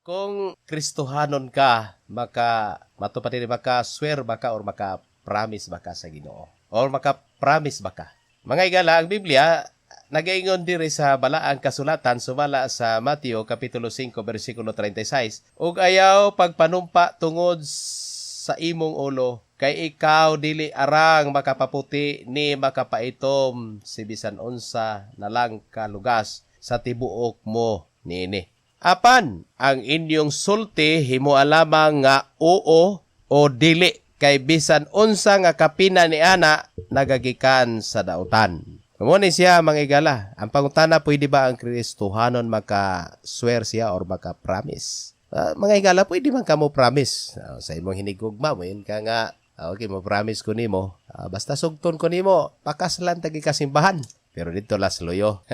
Kung Kristohanon ka, matupad din maka swear baka or maka promise baka sa Ginoo. Or maka promise baka. Mga igala, ang Biblia nagaingon diri sa balaang kasulatan sumala sa Mateo kapitulo 5 bersikulo 36. Ug ayaw pagpanumpa tungod sa imong ulo kay ikaw dili arang makapaputi ni makapaitom si bisan unsa na lang kalugas sa tibuok mo niini. Apan ang inyong sulti himo alamang nga oo o dili kay bisan unsa nga kapina ni ana nagagikan sa dautan. Kumuni siya mga igala. Ang pangutana, pwede ba ang Kristohanon maka-swear siya or maka-promise? Mga igala, pwede man ka mo promise. Sa imong hinigugma mo, yun ka nga, okay, mo promise ko nimo. Basta sugton ko nimo, pakaslan tagi kasimbahan. Pero dito las loyo.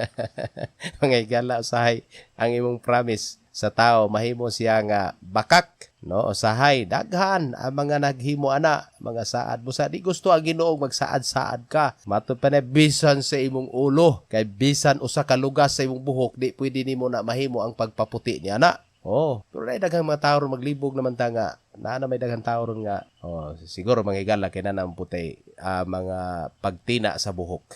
Mga igala, usahay ang imong promise sa tao, mahimo siya nga bakak. No, usahay, daghan ang mga naghimo ana, mga saad mo sa di gusto ang Ginoo magsaad-saad ka. Matod pa na bisan sa imong ulo, kay bisan usa ka lugas sa imong buhok, di pwede nimo na mahimo ang pagpaputi ni ana. Oh, pero na daghang mga tao maglibog naman ta nga. Na may daghang tao nga. Oh, siguro mga igala kay na puti mga pagtina sa buhok.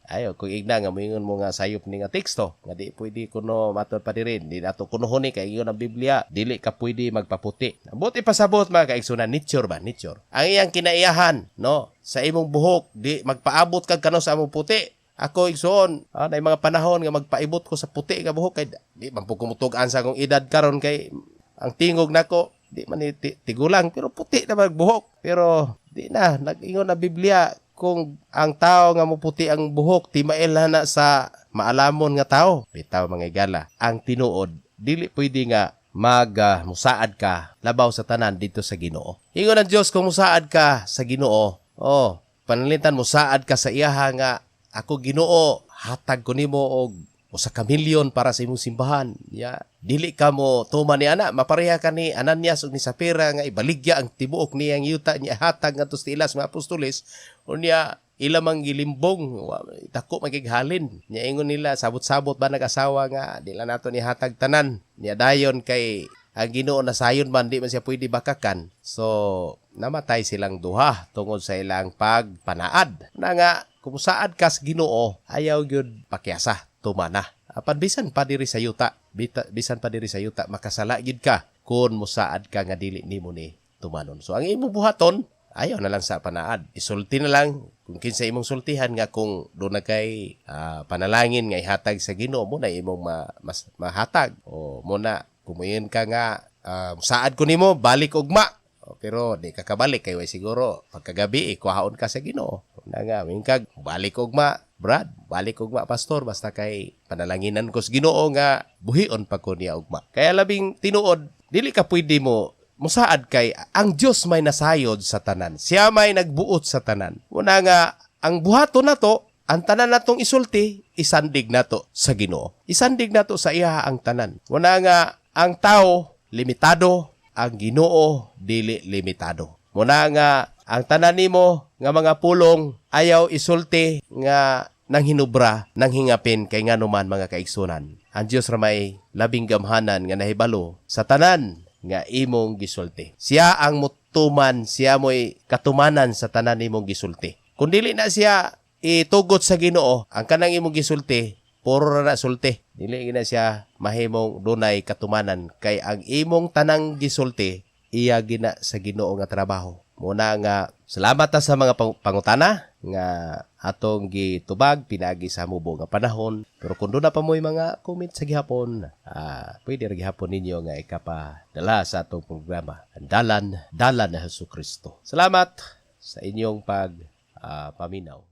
Ayo kung igna nga moingon mo nga sayop ni nga teksto nga di pwede kuno matod pa dirin. Di nato kunohon ni kay ingon ang Biblia, dili ka pwede magpaputi. Buti pasabot mga kaigsunan, nature ba, nature. Ang iyang kinaiyahan, no, sa imong buhok di magpaabot kag kano sa among puti. Ako igsoon, na mga panahon nga magpaibot ko sa puti nga buhok kay di man po kumutug-an sa akong edad karon kay ang tingog nako di man tigulang pero puti na magbuhok. Pero di na nag-ingon na Biblia kung ang tao nga muputi ang buhok timail na sa maalamon nga tao. Bitaw mga igala, ang tinuod dili pwede nga musaad ka labaw sa tanan dito sa Ginoo. Ingon ang Dios kung musaad ka sa Ginoo, panalitan musaad ka sa iyaha nga ako Ginoo, hatag ko nimo og usa ka milyon para sa imong simbahan. Dili ka mo tuman ni ana, mapareha ka ni Ananias ug ni Sapira nga ibaligya ang tibuok niyang yuta niya hatag ngadto sa ilas mga apostoles. Unya ilamang gilimbong, dako magighalin. Nya ingon nila sabot-sabot ba nag-asawa nga dila nato ni hatag tanan. Nya dayon kay ang Ginoo na sayon man di man siya pwede bakakan. So namatay silang duha tungod sa ilang pagpanaad. Na nga kung saad ka sa Ginoo, ayaw gyud pakyasa, tumana. Apan bisan pa diri sa yuta, makasala gyud ka kung musaad ka nga dili nimo ni tumanon. So ang imong buhaton, ayaw na lang sa panaad. Isulti na lang kung kinsa imong sultihan nga kung do na kay panalangin nga ihatag sa Ginoo mo na imong mahatag. O mo na kumuyon ka nga saad ko nimo balik ugma. Pero di ka kabalik kay way siguro pagkagabi kuhaon ka sa Ginoo. Na nga mingkag balik ugma Brad, balik ugma pastor basta kay panalanginan ko sa Ginoo nga buhion pa ko niya ugma. Kaya labing tinuod dili ka pwede mo musaad kay ang Dios may nasayod sa tanan. Siya may nagbuot sa tanan. Una nga ang buhaton nato ang tanan natong isulti isandig nato sa Ginoo. Isandig nato sa iya ang tanan. Una nga ang tao limitado, ang Ginoo dili limitado. Muna nga ang tanan nimo nga mga pulong ayaw isulti nga nang hinubra nang hingapin kay nganuman mga kaigsunan. Ang Dios ra may labing gamhanan nga nahibalo sa tanan nga imong gisulti. Siya ang mutuman, siya mo'y katumanan sa tanan imong gisulti. Kung dili na siya itugot sa Ginoo, ang kanang imong gisulti puro ra na sulti. Dili na siya mahimong dunay katumanan kay ang imong tanang gisulti iya gina sa Ginoo nga trabaho. Muna nga salamat ta sa mga pangutana nga atong gitubag pinagi sa mubo nga panahon. Pero kung doon na pa mo'y mga comment sa gihapon, pwede ra gihapon ninyo nga ikapadala sa atong programa. Dalan na Jesucristo. Salamat sa inyong paminaw.